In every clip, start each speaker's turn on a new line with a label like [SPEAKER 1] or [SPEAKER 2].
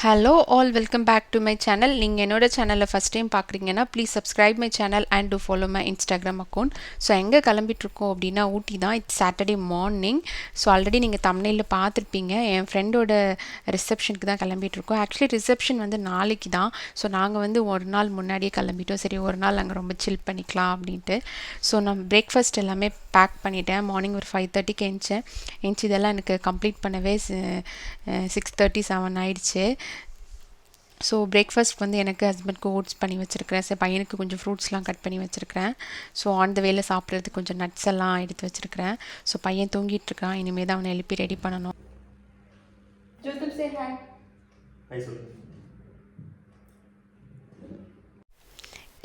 [SPEAKER 1] Hello all welcome back to my channel. நீங்கள் என்னோட சேனலை ஃபஸ்ட் டைம் பார்க்குறீங்கன்னா please subscribe my channel and do follow my Instagram account. So எங்கே கிளம்பிட்டுருக்கோம் அப்படின்னா ஊட்டி தான். It's Saturday morning. So already நீங்கள் தமிழில் பார்த்துருப்பீங்க. என் ஃப்ரெண்டோட ரிசப்ஷனுக்கு தான் கிளம்பிட்டுருக்கோம். ஆக்சுவலி ரிசப்ஷன் வந்து நாளைக்கு தான். ஸோ நாங்கள் வந்து ஒரு நாள் முன்னாடியே கிளம்பிட்டோம். சரி ஒரு நாள் அங்கே ரொம்ப சில் பண்ணிக்கலாம் அப்படின்ட்டு. ஸோ நான் பிரேக்ஃபாஸ்ட் எல்லாமே பேக் பண்ணிட்டேன். மார்னிங் ஒரு 5:30க்கு எழுந்துச்சு இதெல்லாம் எனக்கு கம்ப்ளீட் பண்ணவே 6:37 ஆயிடுச்சு. ஸோ பிரேக்ஃபாஸ்ட் வந்து எனக்கு ஹஸ்பண்ட்க்கு ஓட்ஸ் பண்ணி வச்சுருக்கிறேன். சரி பையனுக்கு கொஞ்சம் ஃப்ரூட்ஸ்லாம் கட் பண்ணி வச்சுருக்கிறேன். ஸோ ஆன் த வேல சாப்பிட்றதுக்கு கொஞ்சம் நட்ஸ் எல்லாம் எடுத்து வச்சுருக்கிறேன். ஸோ பையன் தூங்கிட்டுருக்கான். இனிமேல் தான் அவனை எழுப்பி ரெடி பண்ணணும்.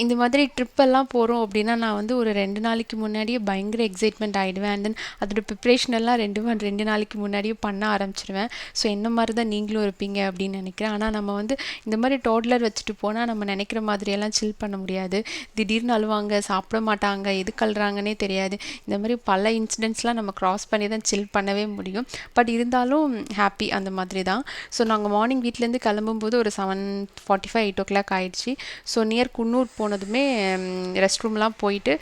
[SPEAKER 1] இந்த மாதிரி ட்ரிப்பெல்லாம் போகிறோம் அப்படின்னா நான் வந்து ஒரு 2 நாளைக்கு முன்னாடியே பயங்கர எக்ஸைட்மெண்ட் ஆகிடுவேன். அண்ட் தென் அதோட ப்ரிப்ரேஷன் எல்லாம் 2 நாளைக்கு முன்னாடியே பண்ண ஆரம்பிச்சிடுவேன். ஸோ என்ன மாதிரி தான் நீங்களும் இருப்பீங்க அப்படின்னு நினைக்கிறேன். ஆனால் நம்ம வந்து இந்த மாதிரி டோட்லர் வச்சுட்டு போனால் நம்ம நினைக்கிற மாதிரியெல்லாம் சில் பண்ண முடியாது. திடீர்னு அழுவாங்க, சாப்பிட மாட்டாங்க, எதுக்கு அழுறாங்கன்னே தெரியாது. இந்த மாதிரி பல இன்சிடென்ட்ஸ்லாம் நம்ம க்ராஸ் பண்ணி தான் சில் பண்ணவே முடியும். பட் இருந்தாலும் ஹாப்பி அந்த மாதிரி தான். ஸோ நாங்கள் மார்னிங் வீட்டிலேருந்து கிளம்பும்போது ஒரு 7:45 8 ஆயிடுச்சு. ஸோ நியர் குன்னூர் போனதுமே ரெஸ்ட் ரூம்லாம் போயிட்டு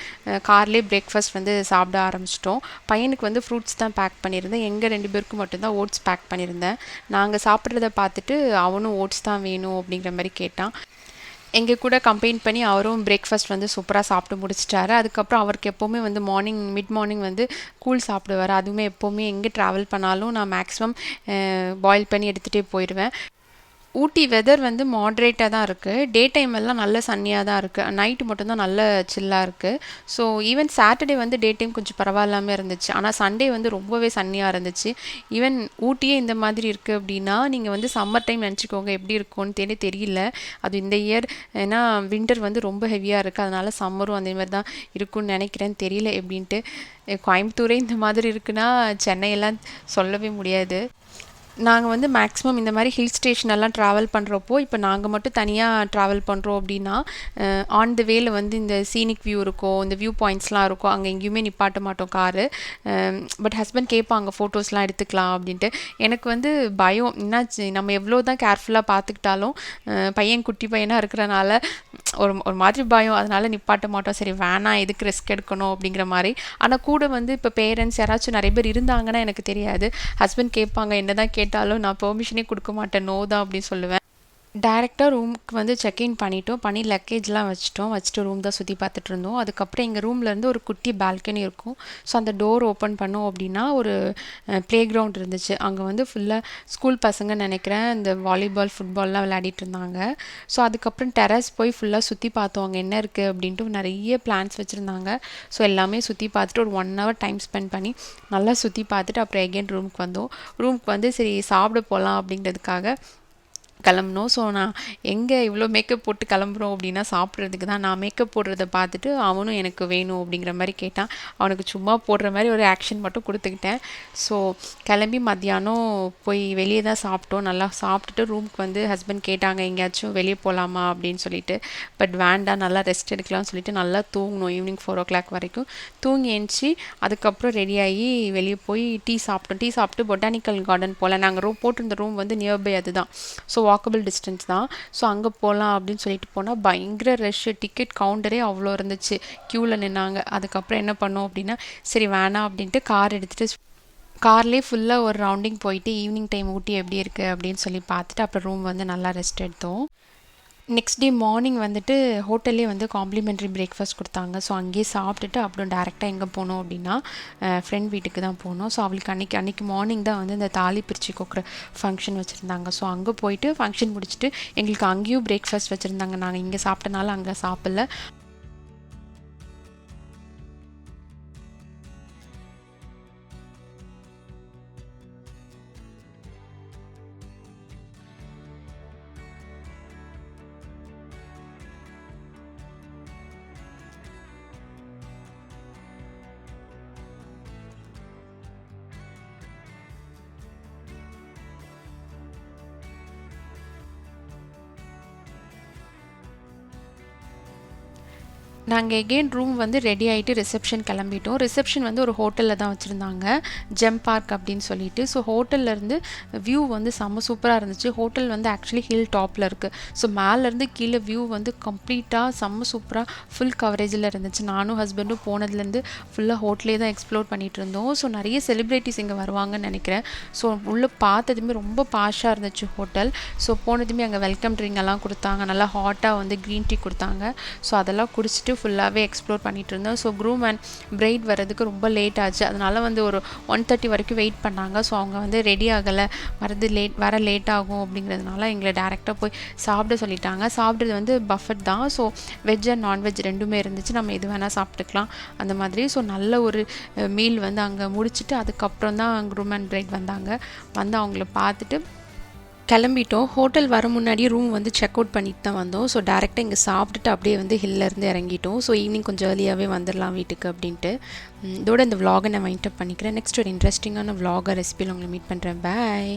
[SPEAKER 1] கார்லேயே பிரேக்ஃபாஸ்ட் வந்து சாப்பிட ஆரம்பிச்சிட்டோம். பையனுக்கு வந்து ஃப்ரூட்ஸ் தான் பேக் பண்ணியிருந்தேன். எங்கள் 2 பேருக்கும் மட்டும்தான் ஓட்ஸ் பேக் பண்ணியிருந்தேன். நாங்கள் சாப்பிட்றத பார்த்துட்டு அவனும் ஓட்ஸ் தான் வேணும் அப்படிங்கிற மாதிரி கேட்டான். எங்கள் கூட கம்பைன் பண்ணி அவரும் பிரேக்ஃபாஸ்ட் வந்து சூப்பராக சாப்பிட்டு முடிச்சிட்டாரு. அதுக்கப்புறம் அவருக்கு எப்போவுமே வந்து மிட் மார்னிங் வந்து கூழ் சாப்பிடுவார். அதுவுமே எப்போவுமே எங்கே ட்ராவல் பண்ணாலும் நான் மேக்ஸிமம் பாயில் பண்ணி எடுத்துகிட்டே போயிடுவேன். ஊட்டி வெதர் வந்து மாட்ரேட்டாக தான் இருக்குது. டே டைம் எல்லாம் நல்ல சன்னியாக தான் இருக்குது. நைட்டு மட்டும்தான் நல்ல சில்லாக இருக்குது. ஸோ ஈவன் சாட்டர்டே வந்து டே டைம் கொஞ்சம் பரவாயில்லாமல் இருந்துச்சு. ஆனால் சண்டே வந்து ரொம்பவே சன்னியாக இருந்துச்சு. ஈவன் ஊட்டியே இந்த மாதிரி இருக்குது அப்படின்னா நீங்கள் வந்து சம்மர் டைம் நினச்சிக்கோங்க எப்படி இருக்கும்னு தெரியல. அது இந்த இயர் ஏன்னா வின்டர் வந்து ரொம்ப ஹெவியாக இருக்குது. அதனால சம்மரும் அதே மாதிரி தான் இருக்கும்னு நினைக்கிறேன். தெரியல எப்படின்ட்டு. கோயம்புத்தூரே இந்த மாதிரி இருக்குன்னா சென்னையெல்லாம் சொல்லவே முடியாது. நாங்கள் வந்து மேக்ஸிமம் இந்த மாதிரி ஹில் ஸ்டேஷன் எல்லாம் ட்ராவல் பண்ணுறப்போ இப்போ நாங்கள் மட்டும் தனியாக ட்ராவல் பண்ணுறோம் அப்படின்னா ஆன் த வேல வந்து இந்த சீனிக் வியூ இருக்கும், இந்த வியூ பாயிண்ட்ஸ்லாம் இருக்கும். அங்கே எங்கேயுமே நிப்பாட்ட மாட்டோம் காரு. பட் ஹஸ்பண்ட் கேட்பாங்க ஃபோட்டோஸ்லாம் எடுத்துக்கலாம் அப்படின்ட்டு. எனக்கு வந்து பயம் என்னாச்சு, நம்ம எவ்வளோ தான் கேர்ஃபுல்லாக பார்த்துக்கிட்டாலும் பையன் குட்டி பையனாக இருக்கிறனால ஒரு மாதிரி பயம். அதனால நிப்பாட்ட மாட்டோம். சரி வேணாம், எதுக்கு ரிஸ்க் எடுக்கணும் அப்படிங்கிற மாதிரி. ஆனால் கூட வந்து இப்போ பேரண்ட்ஸ் யாராச்சும் நிறைய பேர் இருந்தாங்கன்னா எனக்கு தெரியாது. ஹஸ்பண்ட் கேட்பாங்க, என்ன தான் கேட்டாலும் நான் பெர்மிஷனே கொடுக்க மாட்டேன், நோ தான் அப்படின்னு சொல்லுவேன். டேரெக்டாக ரூமுக்கு வந்து செக்இன் பண்ணி லக்கேஜ்லாம் வச்சுட்டு ரூம் தான் சுற்றி பார்த்துட்டு இருந்தோம். அதுக்கப்புறம் எங்கள் ரூம்லேருந்து ஒரு குட்டி பால்கனி இருக்கும். ஸோ அந்த டோர் ஓப்பன் பண்ணோம் அப்படின்னா ஒரு ப்ளே கிரவுண்ட் இருந்துச்சு. அங்கே வந்து ஃபுல்லாக ஸ்கூல் பசங்க நினைக்கிறேன் இந்த வாலிபால் ஃபுட்பால்லாம் விளையாடிட்டு இருந்தாங்க. ஸோ அதுக்கப்புறம் டெரஸ் போய் ஃபுல்லாக சுற்றி பார்த்தோம். அங்கே என்ன இருக்குது அப்படின்ட்டு நிறைய பிளான்ஸ் வச்சுருந்தாங்க. ஸோ எல்லாமே சுற்றி பார்த்துட்டு ஒரு 1 hour டைம் ஸ்பெண்ட் பண்ணி நல்லா சுற்றி பார்த்துட்டு அப்புறம் எகெயின் ரூமுக்கு வந்தோம். ரூமுக்கு வந்து சரி சாப்பிட போகலாம் அப்படிங்கிறதுக்காக கிளம்புனோம். ஸோ நான் எங்கே இவ்வளோ மேக்கப் போட்டு கிளம்புறோம் அப்படின்னா சாப்பிட்றதுக்கு தான். நான் மேக்கப் போடுறத பார்த்துட்டு அவனும் எனக்கு வேணும் அப்படிங்கிற மாதிரி கேட்டான். அவனுக்கு சும்மா போடுற மாதிரி ஒரு ஆக்ஷன் மட்டும் கொடுத்துக்கிட்டேன். ஸோ கிளம்பி மத்தியானம் போய் வெளியே தான் சாப்பிட்டோம். நல்லா சாப்பிட்டுட்டு ரூமுக்கு வந்து ஹஸ்பண்ட் கேட்டாங்க எங்கேயாச்சும் வெளியே போகலாமா அப்படின்னு சொல்லிட்டு. பட் வேண்டாம், நல்லா ரெஸ்ட் எடுக்கலாம்னு சொல்லிட்டு நல்லா தூங்கணும். ஈவினிங் 4 வரைக்கும் தூங்கி எழுந்துச்சி அதுக்கப்புறம் ரெடியாகி வெளியே போய் டீ சாப்பிட்டு பொட்டானிக்கல் கார்டன் போகல. நாங்கள் போட்டிருந்த ரூம் வந்து நியர்பை அதுதான். ஸோ வாக்கபிள் டிஸ்டன்ஸ் தான். ஸோ அங்கே போகலாம் அப்படின்னு சொல்லிட்டு போனால் பயங்கர ரஷ்ஷு. டிக்கெட் கவுண்டரே அவ்வளோ இருந்துச்சு. க்யூவில் நின்னாங்க. அதுக்கப்புறம் என்ன பண்ணோம் அப்படின்னா சரி வேணாம் அப்படின்ட்டு கார் எடுத்துகிட்டு கார்லேயே ஃபுல்லாக ஒரு ரவுண்டிங் போயிட்டு ஈவினிங் டைம் ஊட்டி எப்படி இருக்குது அப்படின்னு சொல்லி பார்த்துட்டு அப்புறம் ரூம் வந்து நல்லா ரெஸ்ட் எடுத்தோம். நெக்ஸ்ட் டே மார்னிங் வந்துட்டு ஹோட்டல்லே வந்து காம்ப்ளிமெண்ட்ரி பிரேக்ஃபாஸ்ட் கொடுத்தாங்க. ஸோ அங்கேயே சாப்பிட்டுட்டு அப்புறம் டேரெக்டாக எங்கே போனோம் அப்படின்னா ஃப்ரெண்ட் வீட்டுக்கு தான் போனோம். ஸோ அவளுக்கு அன்றைக்கி மார்னிங் தான் வந்து இந்த தாலி பிரித்து கொக்குற ஃபங்க்ஷன் வச்சுருந்தாங்க. ஸோ அங்கே போயிட்டு ஃபங்க்ஷன் முடிச்சுட்டு எங்களுக்கு அங்கேயும் பிரேக்ஃபாஸ்ட் வச்சுருந்தாங்க. நாங்கள் இங்கே சாப்பிட்டனால அங்கே சாப்பிடல. நாங்கள் எகெயின் ரூம் வந்து ரெடி ஆகிட்டு ரிசப்ஷன் கிளம்பிட்டோம். ரிசப்ஷன் வந்து ஒரு ஹோட்டலில் தான் வச்சுருந்தாங்க, ஜெம் பார்க் அப்படின்னு சொல்லிட்டு. ஸோ ஹோட்டல்லேருந்து வியூ வந்து செம்ம சூப்பராக இருந்துச்சு. ஹோட்டல் வந்து ஆக்சுவலி ஹில் டாப்பில் இருக்குது. ஸோ மேலேருந்து கீழே வியூ வந்து கம்ப்ளீட்டாக செம்ம சூப்பராக ஃபுல் கவரேஜில் இருந்துச்சு. நானும் ஹஸ்பண்டும் போனதுலேருந்து ஃபுல்லாக ஹோட்டலே தான் எக்ஸ்ப்ளோர் பண்ணிகிட்டு இருந்தோம். ஸோ நிறைய செலிப்ரிட்டிஸ் இங்கே வருவாங்கன்னு நினைக்கிறேன். ஸோ உள்ளே பார்த்ததுமே ரொம்ப பாஷாக இருந்துச்சு ஹோட்டல். ஸோ போனதுமே அங்கே வெல்கம் ட்ரிங்க் எல்லாம் கொடுத்தாங்க, நல்லா ஹாட்டாக வந்து க்ரீன் டீ கொடுத்தாங்க. ஸோ அதெல்லாம் குடிச்சிட்டு ஃபுல்லாகவே எக்ஸ்ப்ளோர் பண்ணிகிட்டு இருந்தோம். ஸோ க்ரூம் அண்ட் பிரைட் வரதுக்கு ரொம்ப லேட் ஆச்சு. அதனால வந்து ஒரு 1:30 வரைக்கும் வெயிட் பண்ணாங்க. ஸோ அவங்க வந்து ரெடி ஆகலை, வர லேட் ஆகும் அப்படிங்கிறதுனால எங்களை டேரெக்டாக போய் சாப்பிட சொல்லிட்டாங்க. சாப்பிட்றது வந்து பஃபட் தான். ஸோ வெஜ் அண்ட் நான்வெஜ் ரெண்டுமே இருந்துச்சு, நம்ம எது வேணால் சாப்பிட்டுக்கலாம் அந்த மாதிரி. ஸோ நல்ல ஒரு மீல் வந்து அங்கே முடிச்சுட்டு அதுக்கப்புறம் தான் க்ரூம் அண்ட் பிரைட் வந்தாங்க. வந்து அவங்கள பார்த்துட்டு கிளம்பிட்டோம். ஹோட்டல் வர முன்னாடியே ரூம் வந்து செக் அவுட் பண்ணிட்டு தான் வந்தோம். ஸோ டேரெக்டாக இங்கே சாப்பிட்டுட்டு அப்படியே வந்து ஹில்லேருந்து இறங்கிட்டோம். ஸோ ஈவினிங் கொஞ்சம் ஏர்லியாகவே வந்துடலாம் வீட்டுக்கு அப்படின்ட்டு. இதோட இந்த vlog-ஐ நான் வைண்ட் அப் பண்ணிக்கிறேன். நெக்ஸ்ட் ஒரு இன்ட்ரெஸ்டிங்கான vlog ரெசிபியில் உங்களை மீட் பண்ணுறேன். பாய்.